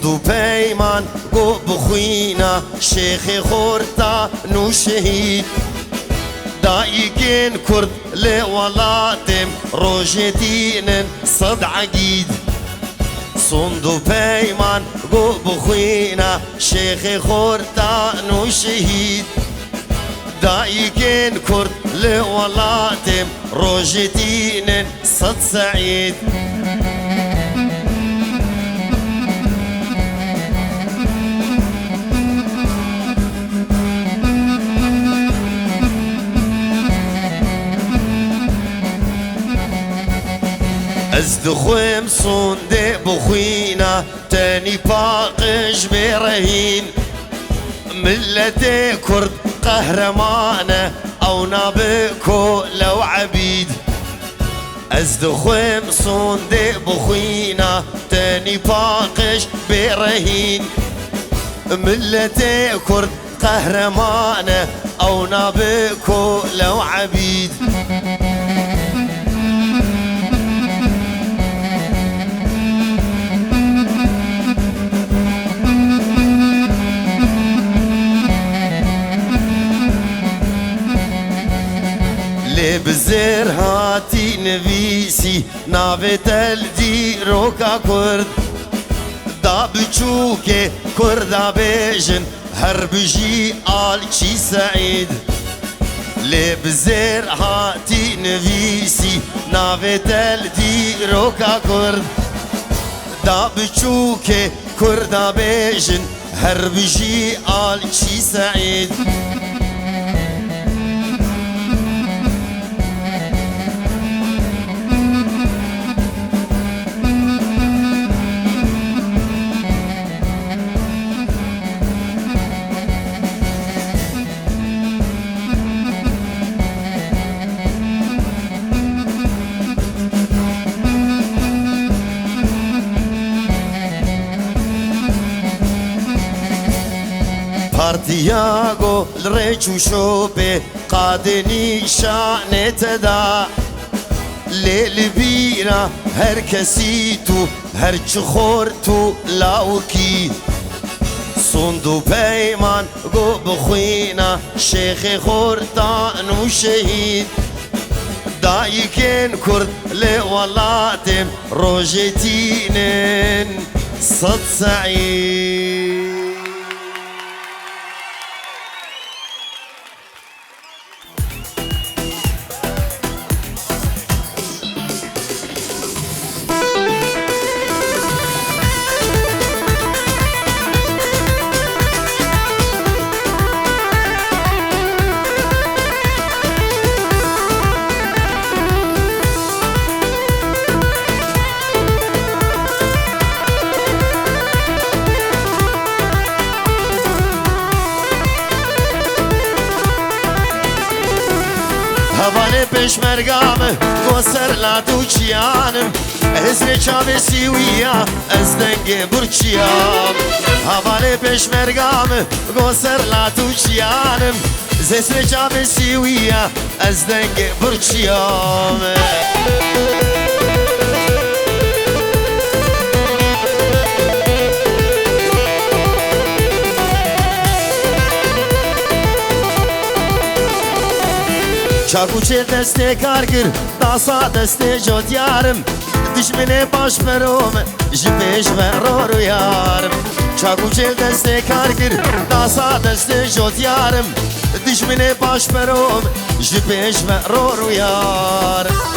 صندو پیمان گو بخوینا شیخ خورتان و شهید دایگین کرد لولاتم روژ دینن صد عقید صندو پیمان گو بخوینا شیخ خورتان و شهید دایگین کرد لولاتم روژ دینن صد سعید از دخویم صنده بخوینا تاني باقش برهين ملت كرد قهرمانة او نابكو لو عبيد از دخویم صنده بخوینا تاني باقش برهين ملت كرد قهرمانة او نابكو لو عبيد بزر هاتی نویسی ناوی تلدی روکا کرد دا بچوک کردا بیجن هر بجی آل چی سعید لی بزر هاتی نویسی ناوی تلدی روکا کرد دا بچوک کردا بیجن هر بجی آل چی سعید پارتیاگو لرچو شوبه قادنی شانت دا لیل بیرا هر کسی تو هر چخور تو لاوکی صندو پیمان گو بخوینا شیخ خورتان و شهید دایکن کرد لولاتم روژ دینن صد سعید هوانه پشمرگامه گوسر لادوچیانم ازر چاوه سیویا از دنگ برچیام هوانه پشمرگامه گوسر لادوچیانم ازر چاوه سیویا از دنگ برچیام چاکوچه دسته کارگر داسا دسته جوت یارم دشمنه باش بروم جپیش و رو یارم چاکوچه دسته کارگر داسا دسته جوت یارم دشمنه باش بروم جپیش و رو یارم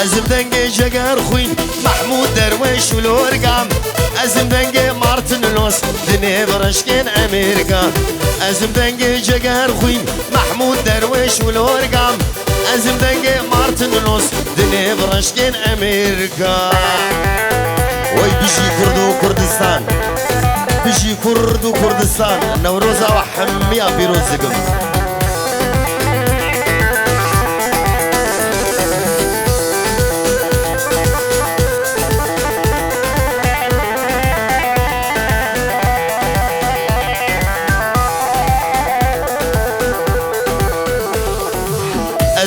ازم دنگ جگر خوین محمود درویش و لورگام ازم دنگ مارتن لوس دنی برشکن امریکا ازم دنگ جگر خوین محمود درویش و لورگام ازم دنگ مارتن لوس دنی برشکن امریکا وی بشی کرد و کردستان بشی کرد و کردستان نوروزا و حمیا بیروزگم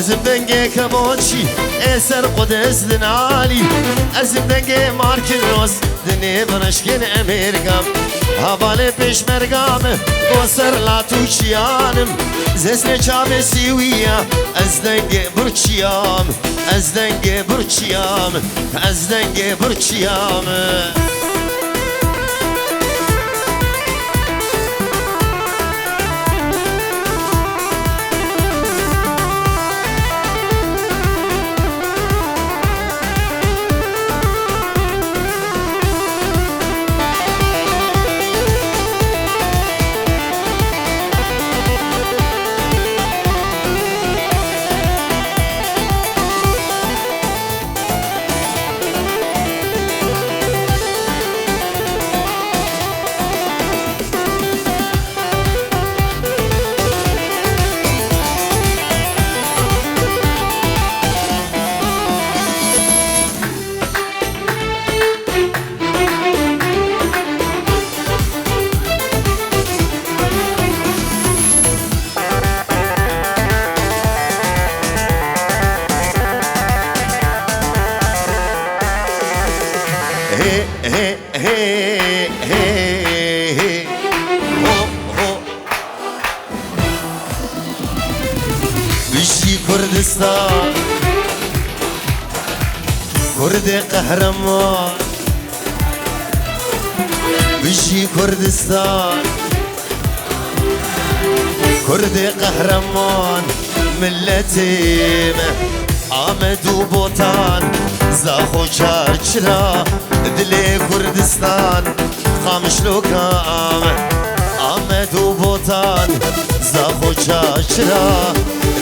أزم دنگه کمانچی اثر قدس دنالی أزم دنگه مارکن روز دنی برشکن امرگم حواله پیش مرگامه بسر لاتو چیانم زسر چام سیویا از دنگه برچیام از دنگه برچیام از دنگه برچیام بشي كردستان كرد قهرمان بشي كردستان كرد قهرمان ملتي آمد و بوطان زاخو چرچرا دل كردستان خامش لو كام آمد و بوطان زاخو چرچرا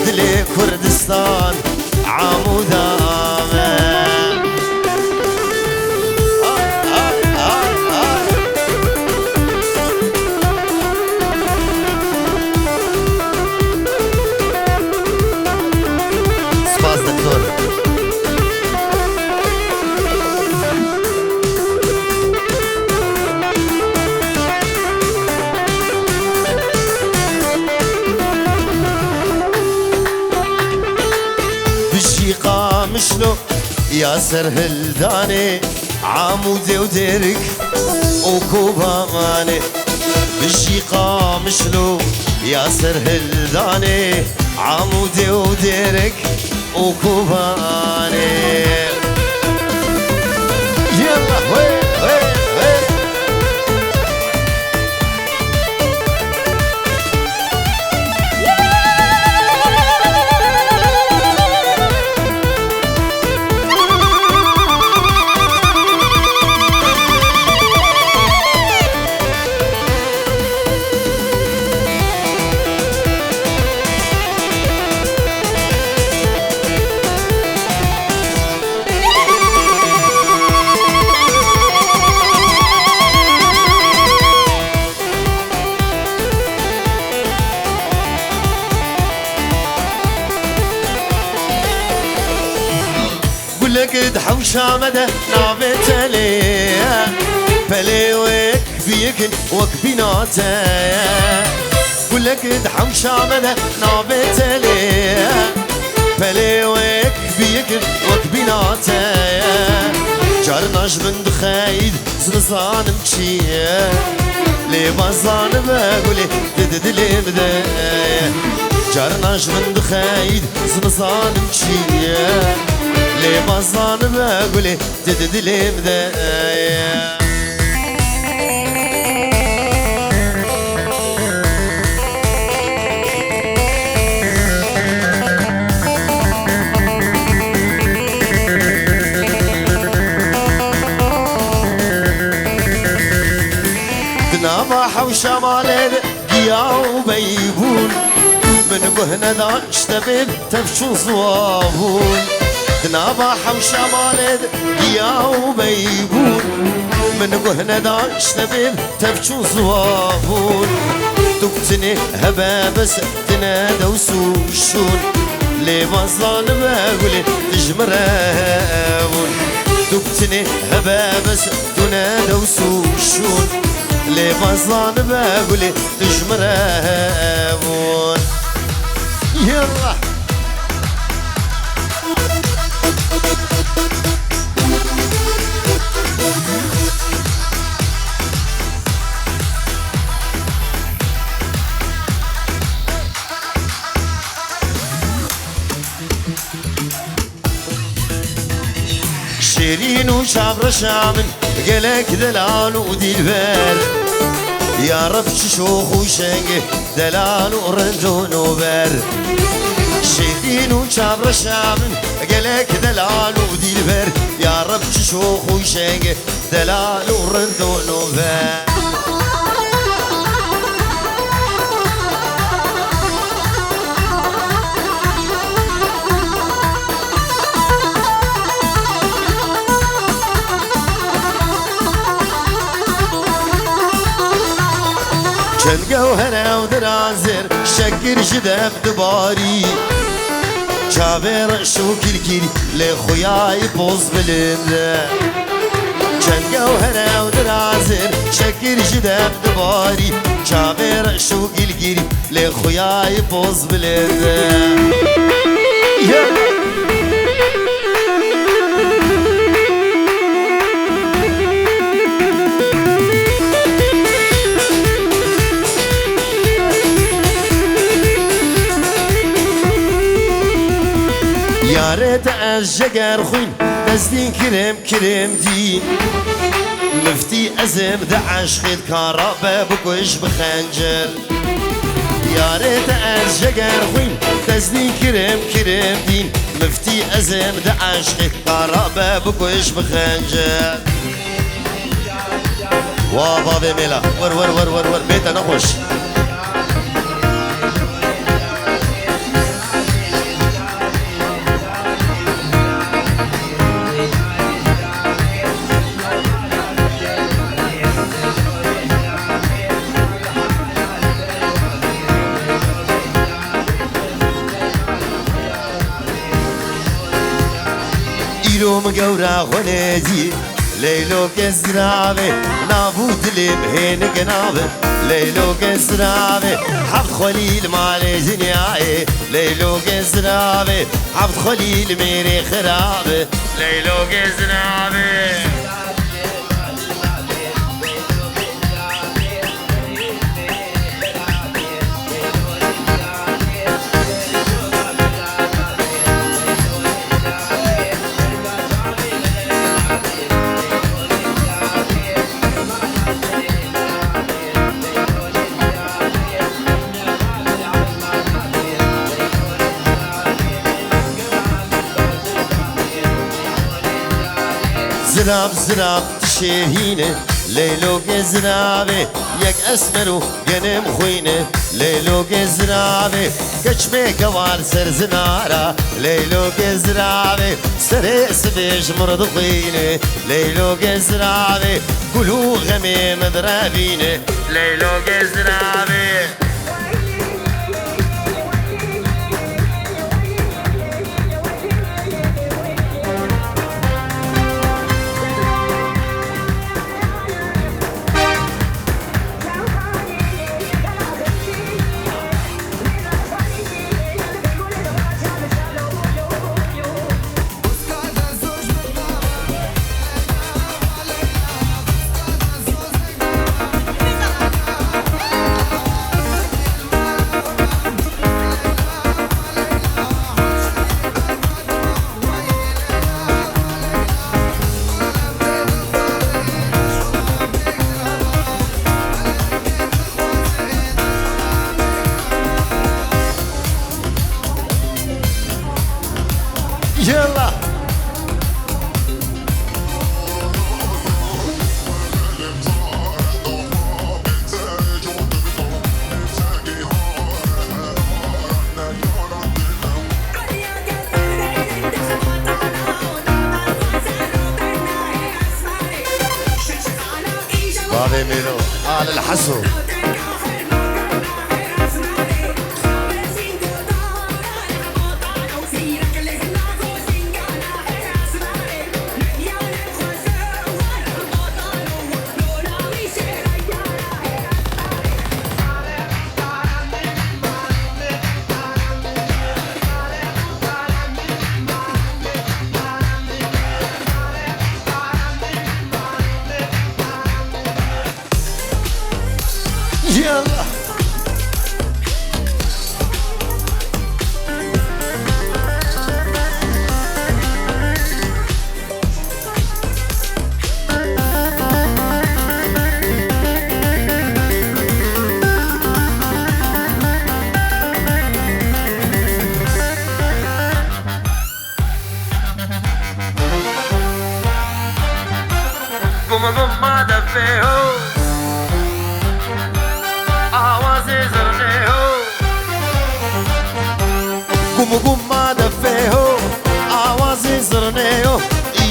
دل كردستان عمود آمد سپاس دكتور قامشلو يا سرهلداني عمودي وديرك وكوباماني بشي قامشلو يا سرهلداني عمودي وديرك وكوباني يلا وين وين وين لقد حوشة مدى نابت ليه بلي وك بيكن وك بيناته ولقد حوشة مدى نابت ليه بلي وك بيكن وك بيناته جارناش من دخايد زنزان مشيه لي بازان بقولي تددلي بدايه جارناش من دخايد زنزان مشيه لي بازان بقولي تددلي بدايه دنابا وشمالين قيا وبيبون من قهنا داش تبيب تفشو صوابون دنابا وشمالين قيا وبيبون من قهنا داش تبيب تفشو صوابون تقتني هبا بس تنادى وسوشون لي بظلان بقولي تجمرون تقتني هبا بس تنادى وسوشون لي بظلان بقولي تجمرون يلا شيرين وشابر شامن قلك دلال ودلبر يا رب شوخ وشنقه دلال ورنجون وبر شيرين وشابر شامن قلك دلال ودلبر يا رب شوخ وشنقه دلال ورنجون وبر شنقه وهنا ودرازر شكر جدف دباري شابر شو كيركير لخوياي بوز بلند شنقه وهنا ودرازر شكر جدف دباري شابر شو كيركير لخوياي بوز بلند يا ريت الجقر خوين تزدين كريم دين مفتي أزم دعش خيد كهربا بكوش بخنجر يا ريت الجقر خوين تزدين كريم دين مفتي أزم دعش خيد كهربا بكوش بخنجر وابا بميلا ور بيتا نخش يوم قورا خنيجي ليلو كسرابي نابود لي بهين قنابي ليلو كسرابي حفظ خليل مالي جنياي ليلو كسرابي حفظ خليل ميري خرابي ليلو كسرابي زراب تشيهينه ليلو كزرابي يك اسمرو ينم خوينه ليلو كزرابي كشمي كوار سر زنارا ليلو كزرابي سريس بيش مرض خوينه ليلو كزرابي كلو غمي مدرابينه ليلو كزرابي يلا بابي ميلو على الحسو يلا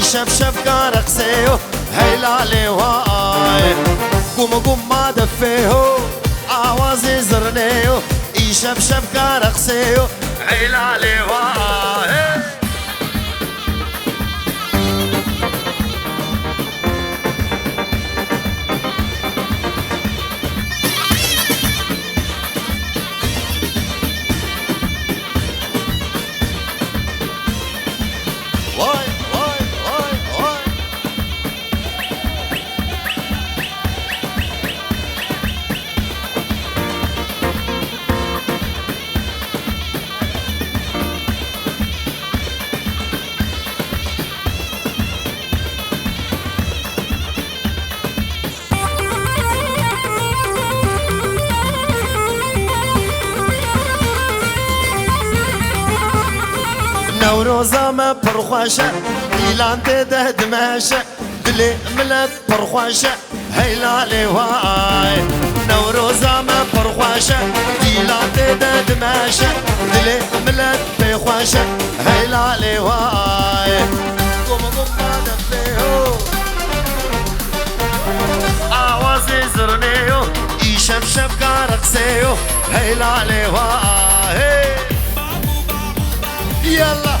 يشف شف كارقسيو هيلالي واي قوم قوم ما دفيهو عوازي زرنيو يشف شف كارقسيو هيلالي واي نوروزا ما برخواشة إيلان تده دماشة دلي ملت برخواشة هيلالي واي نوروزا ما برخواشة إيلان تده دماشة دلي ملت بخواشة هيلالي واي قوم قوم ما دفيهو آوازي زرنيو يشف شف كارقسيو هيلالي واي يلا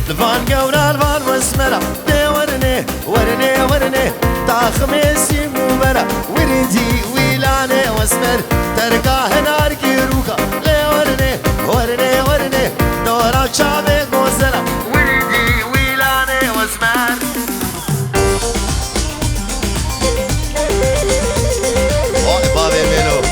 الفان قورا الفان واسمرا دي ورني ورني ورني تا خميسي مبرا ورنتي ويلاني واسمر تركا هنار كيروكا لي ورني ورني ورني دورا شابي غوزلا ورنتي ويلاني واسمر اوه بابي ميلو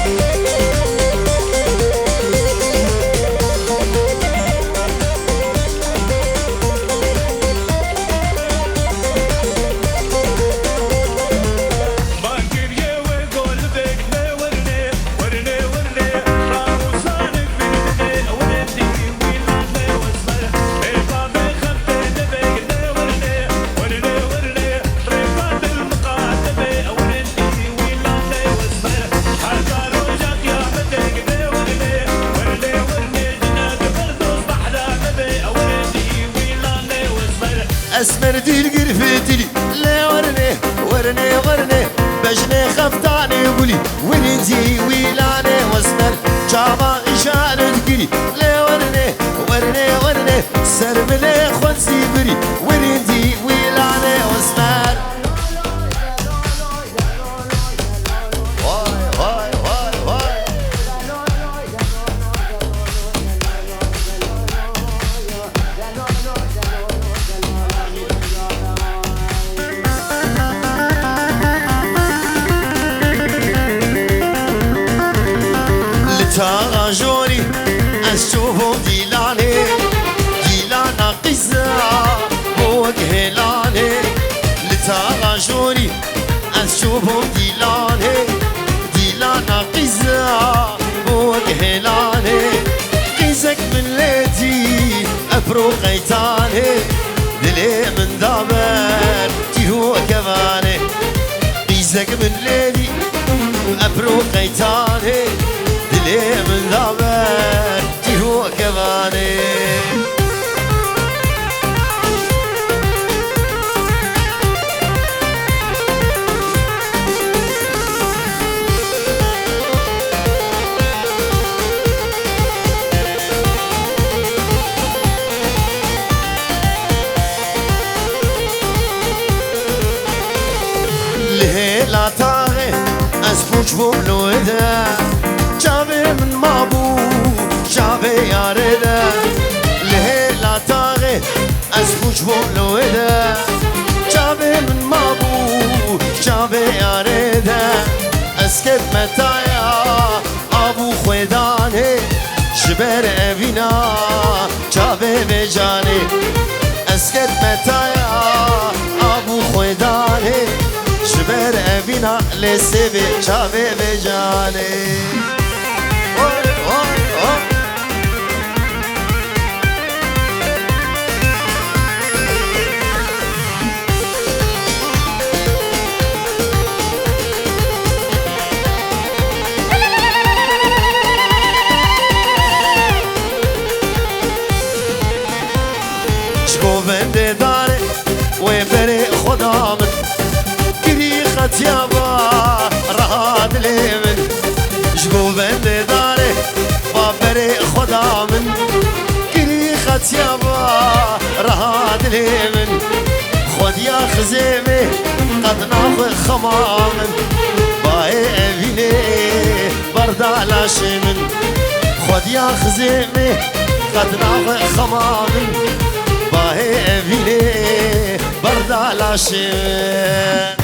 اسمر ديل قرفتلي لا ورني ورني ورني بجني خفتاني قولي ورنتي ويلاني واسمر جابا اشارة قري لا ورني ورني ورني سرملي خونسي بري ورنتي ويلاني واسمر واي واي واي واي تاجوري أشوفه ديلاني ديلانا قزا وجهلاني لتاجوري أشوفه ديلاني ديلانا قزا وجهلاني قيزك من ليتي أبرو قيتاني دلي من دابر تيهو كفاني قيزك من ليتي أبرو قيتاني دلي من دابر تيهو كفاني اسموش بولوده جابي من مابو جابي يارده لهلا تاغي اسموش بولوده جابي من مابو جابي يارده اسكت متايا ابو خويداني جبر ابينا جابي بجاني اسكت متايا ابو خويداني جبر ابينا لسبي جابي بجاني بنده داره و بره خدا من گری خطیابا راحت لی من جگو بنده داره و بره خدا من گری خطیابا راحت لی من خود یا خزیمه قد ناخ خمامن بای اوینه بردالاش من خود یا خزیمه قد ناخ خمامن باهي ابيني برد على شيء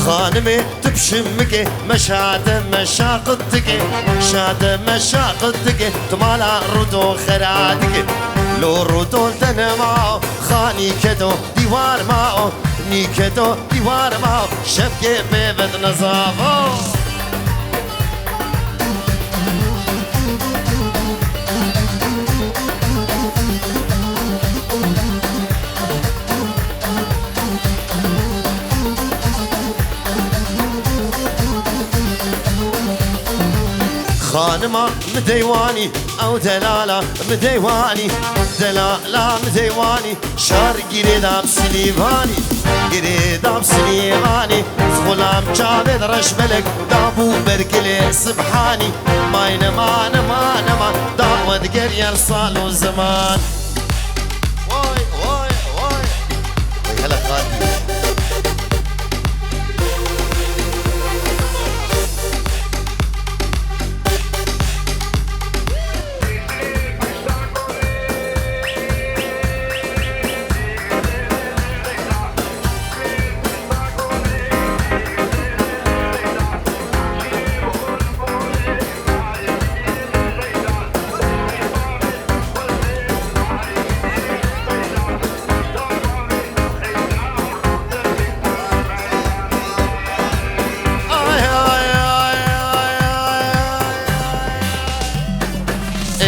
خانمي تبشمك مشاعد مشاقتك شاد مشاقتك تمالا رودو خرادك لو رودو تنماو خاني كدو ديوار ماو ني كدو ديوار ماو شبكي بيبد نظافو خانما مديواني او دلالة مديواني دلالة مديواني شار قريدا بسليفاني قريدا بسليفاني غلام جابد رشبلك دابو بركلي سبحاني ماين ما نما نما دعوة قرير صالو زمان واي واي واي واي هلا خالتي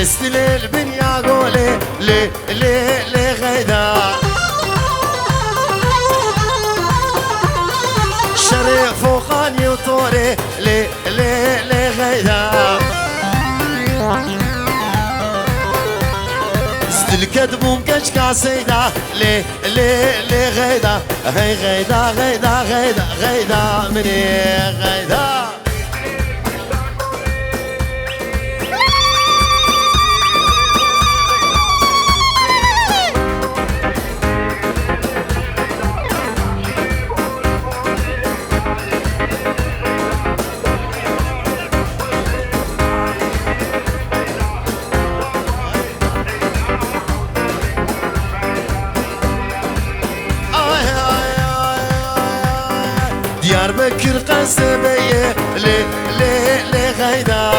استليل بنيا قولي لي لي لي غيدا شريف وخاني وطوري لي لي لي غيدا استلكد بومكش كاسيدا لي لي لي غيدا هي غيدا غيدا غيدا غيدا مني غيدا دياربكر قصبية لي لي لي غيدا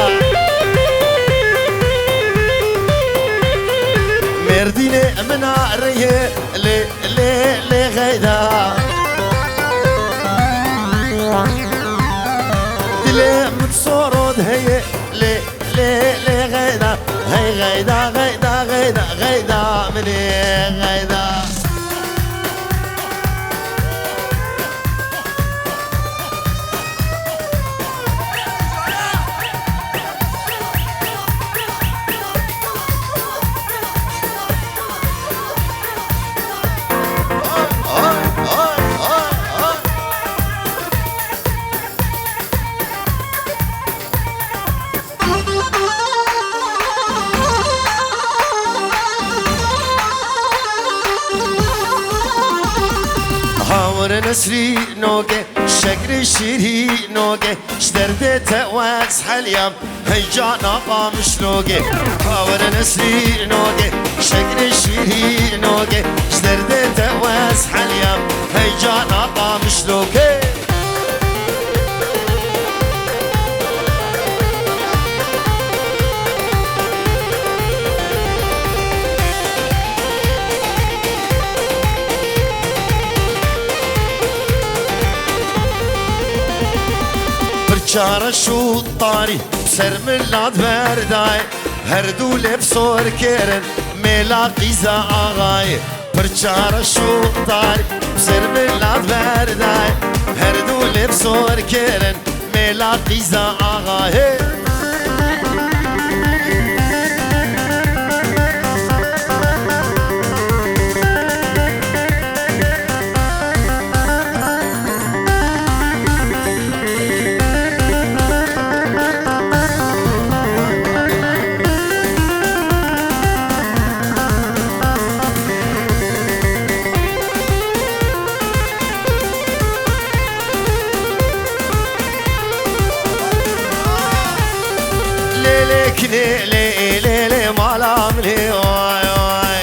مردينة منارية لي لي لي غيدا دلي متصورد هي لي لي لي غيدا هي غيدا غيدا غيدا غيدا مني غيدا نسري نوقي شكر الشيري نوقي شدردت واس حليم هيجانا قام شلوقي حاور نسري نوقي شكر الشيري نوقي شدردت واس حليم هيجانا قام شلوقي چاره شو طاری سر ملات بردای هر دو لب سور کرن ملا قیزا آغای پرچاره شو طاری سر ملات بردای هر دو لب سور کرن ملا قیزا آغای ليلي ليلي مالام لي واي واي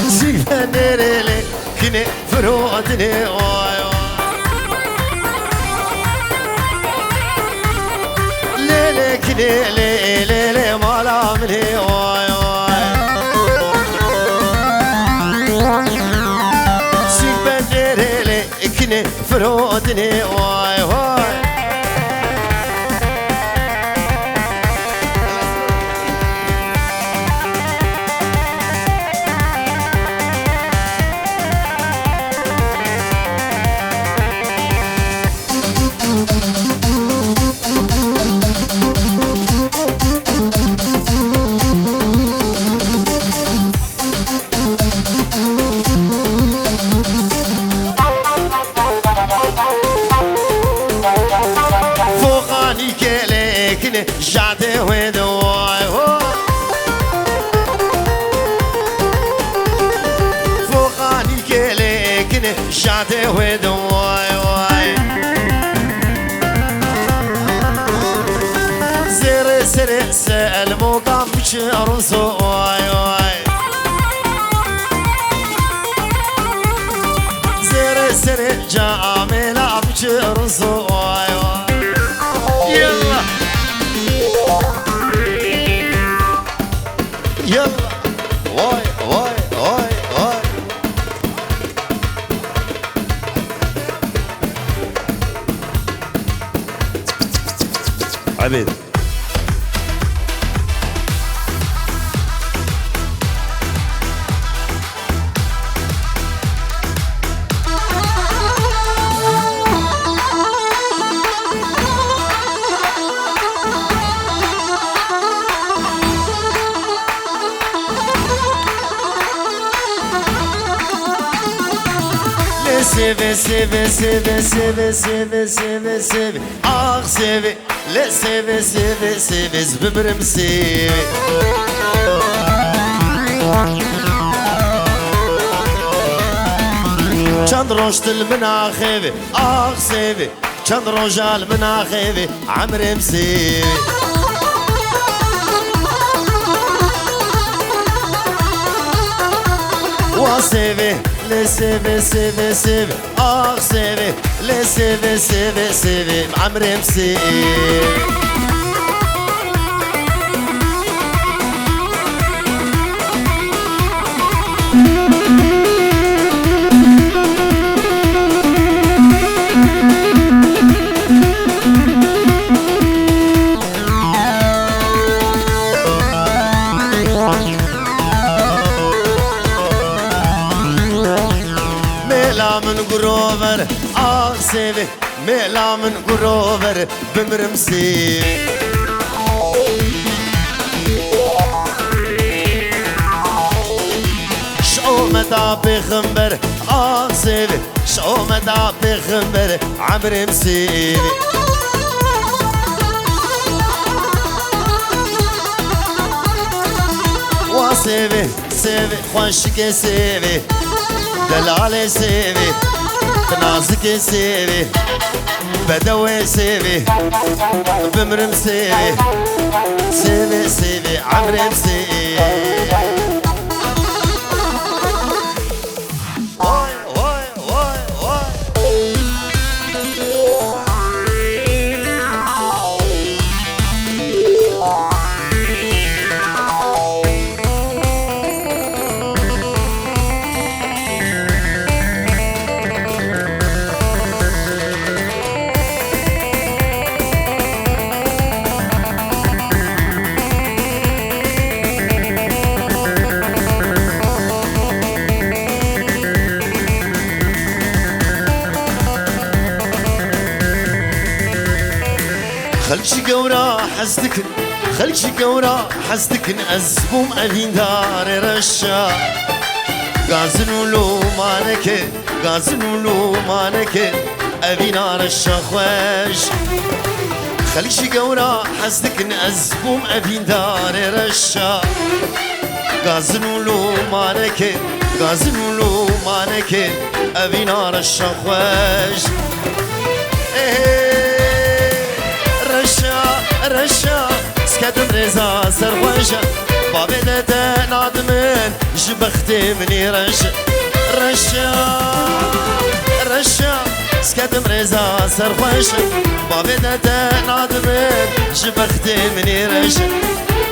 سيفني ليلي كني فرودني واي ليلي كني ليلي مالام لي واي سيفني ليلي كني فرودني واي واي جاده وين واي فوقاني كليكني جاده وين واي واي زر سر سأل مقام بشرسو واي واي زر سر جامل بشرسو واي واي يلا يلا واي واي واي واي عبيد سيفي سيفي سيفي سيفي سيفي سيفي سيفي آخ سيفي لا سيفي سيفي سيفي زببرم سيفي چند روشتل مناخيفي آخ سيفي چند روجال مناخيفي عمرم سيفي وسيفي لسيفي سيفي سيفي آخ سيفي لسيفي سيفي سيفي عمري مسيفي من قروفر سيفي ميلا من قروفر بمرمسي شو مدى بخنبر سيفي شو مدى بخنبر عمري مسيفي وسيفي سيفي خوشك سيفي دلال سيفي نازك سيفي بدوي سيفي بمرم سيفي سيفي سيفي عمرم سيفي خلشي قورا حزتكن خلشي قورا حزتكن أزبوم أبين دار رشا غازنولو مانك غازنولو مانك أبين رشا خوش خلشي قورا حزتكن أزبوم أبين دار رشا غازنولو مانك غازنولو مانك أبين رشا خوش رشا سكتم رزا سرخوشا بابي داتا نادمن جبختي مني رشا سكتم رزا سرخوشا بابي داتا نادمن جبختي مني رشا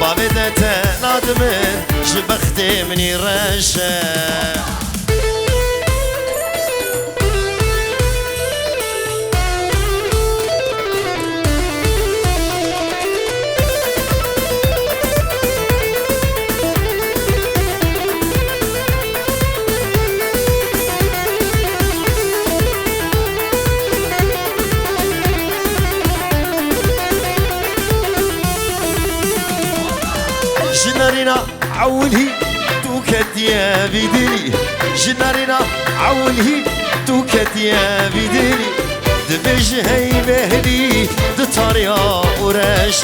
بابي داتا نادمن جبختي مني رشا جنارينا عولهي توكت يا بدلي جنارينا عولهي توكت يا بدلي دبج هي بهلي دطاريا وراش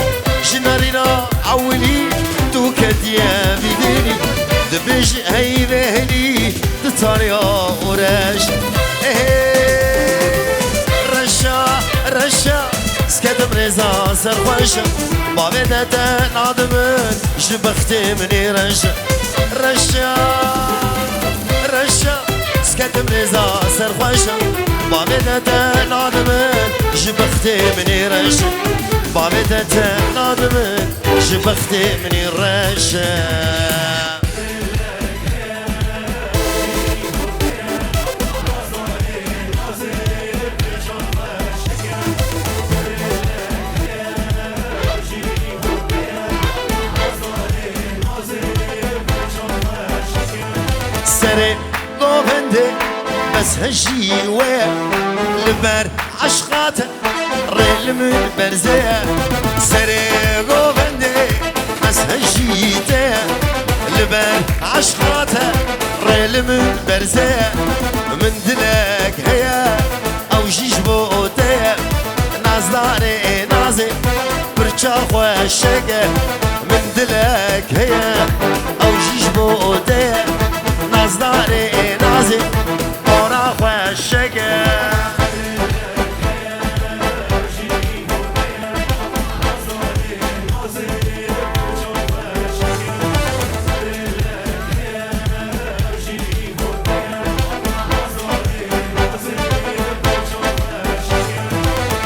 جنارينا عولهي توكت يا بدلي دبج هي بهلي دطاريا وراش رشا سكتم رزا سرخوشا بابي داتا نادمن جبختي مني رشا سكتم رزا سرخوشا بابي داتا نادمن جبختي مني رشا بابي داتا نادمن جبختي مني رشا سري قوبندي بس هجي ويا لبر عشقاته ريل من برزيه سري قوبندي بس هجي تيا لبر عشقاته ريل من برزيه من دلك هيا او جيج بوتيه نازداري نازي برشا خوشكه من دلك هيا او جيج بوتيه نازداري نازي ورا خوشكه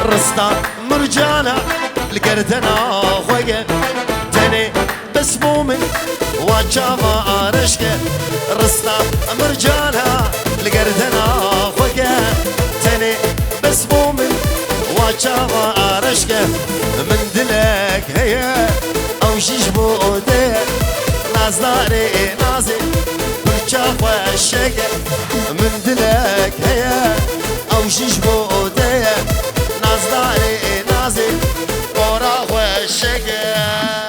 رستا مرجانا لقرتنا خويا تاني بس مؤمن وجابا رشكه رستا مرجانا لقرتنا خويا تاني بس مؤمن وجابا رشكه من دلك هيا او جيج بودي نازداري نازي برشا خوشكه من دلك هيا او جيج بودي نازداري نازي ورا خوشكه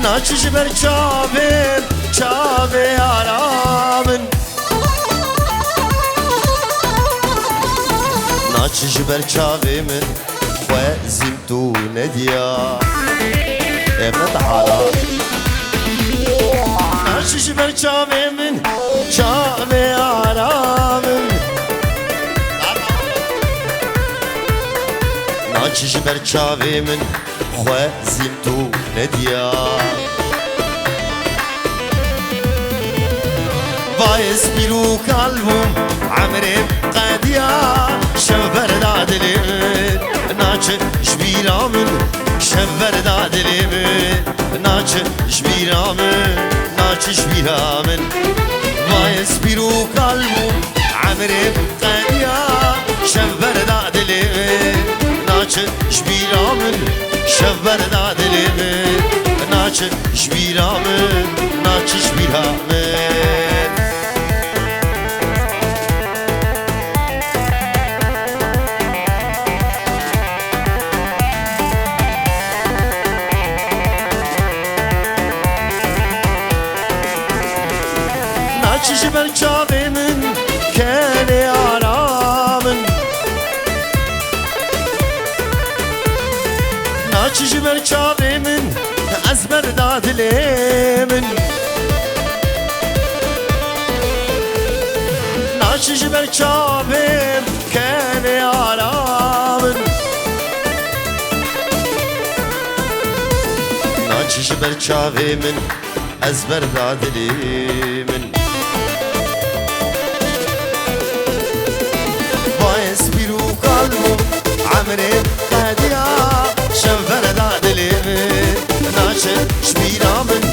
ناچش بر چاویم چاوی آرامن ناچش بر چاوی من خوازیم تو ندیا امت حالا ناچش بر چاوی من چاوی آرامن ناچش بر چاوی من خوازیم تو ندیا بايس بيرو قلبهم عمري قاديا شفر دادلين ناچ شبيرا من شفر دادلين ناچ شبيرا من ناچ شبيرا من بايس بيرو قلبهم عمري قاديا شفر دادلين ناچ شبيرا من شفر دادلين ناچ شبيرا من ناچ شبيرا من ناچش بر چاوی من کنی آرامن ناچش بر چاوی من از بردادلی من ناچش بر چاوی کنی آرامن ناچش بر چاوی من از بردادلی من بايس بيرو قلبه عمري قاديا شفر دادلي من ناچ شبيرا من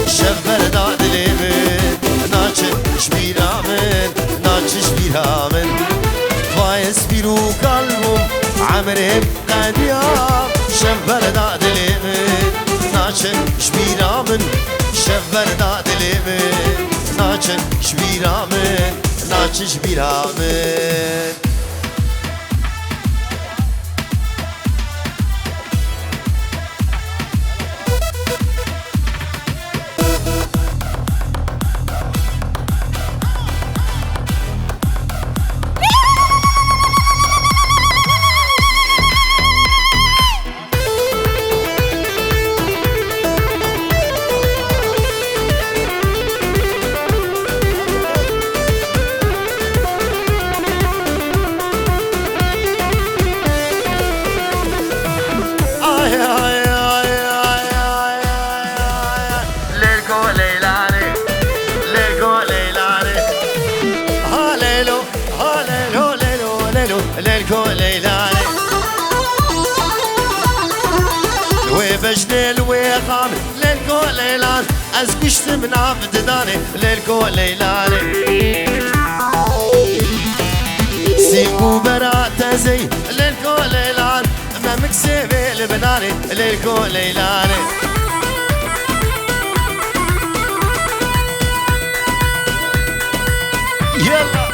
شفر دادلي من ناچ شبيرا من ناچ شبيرا من بايس بيرو قلبه عمري قاديا شفر دادلي من ناچ شبيرا من شفر دادلي من ناچ شبيرا من ناچ شبيرا من ليلكو ليلاني وبجني الويقام ليلكو ليلان أزقشت من عبد داني ليلكو ليلاني سيبو برات زي ليلكو ليلان ما مكسبي البناني ليلكو ليلاني يلا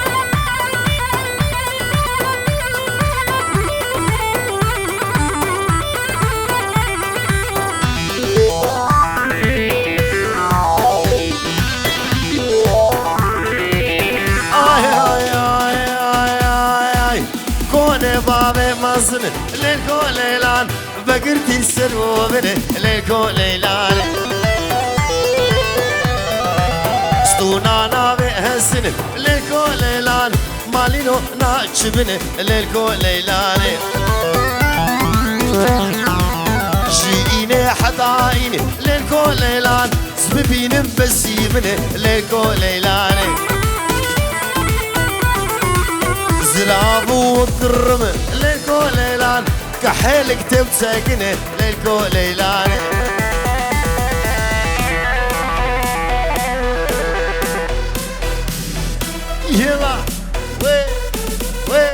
مازن ليلكو ليلان بقرتي السرو بني ليلكو ليلان ستونا نابي هسن ليلكو ليلان مالينو ناتش بني ليلكو ليلان جيني حطايني ليلكو ليلان سببين بسي بني ليلكو ليلان زلابو وكرم ليلكو ليلان كحيلك تبسكني ليلكو ليلان يلا وي وي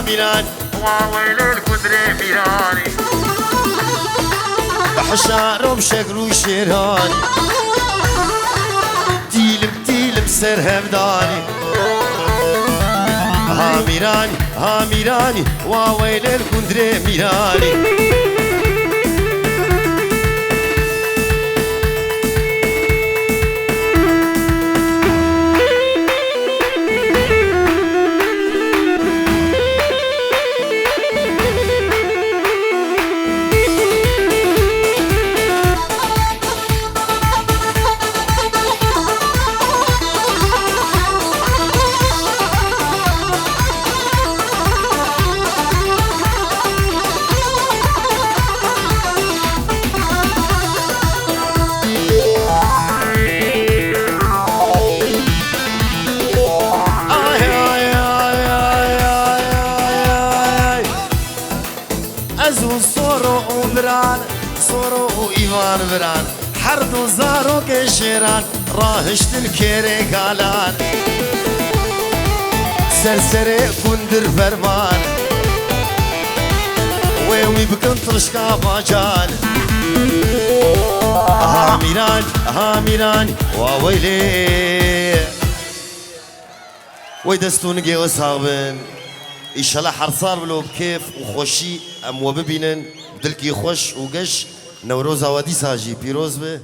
ميران وويل الكدري ميراني حشار بشكل وشيراني تيلم سر همداني ها ميراني وويل الكدري ميراني ازو صورو وبران صورو وإيمان بران حرد وزارو كشيران راهشت الكيري قالان سرسري كندر فرمان ويوي بكنطرش كاباجان ها ميران وويلي ويدستون جيو صابن إن شاء الله حرصار بلو بكيف وخوشي أم وببينن بدلكي خوش وقش نوروز وادي ساجي بيروز به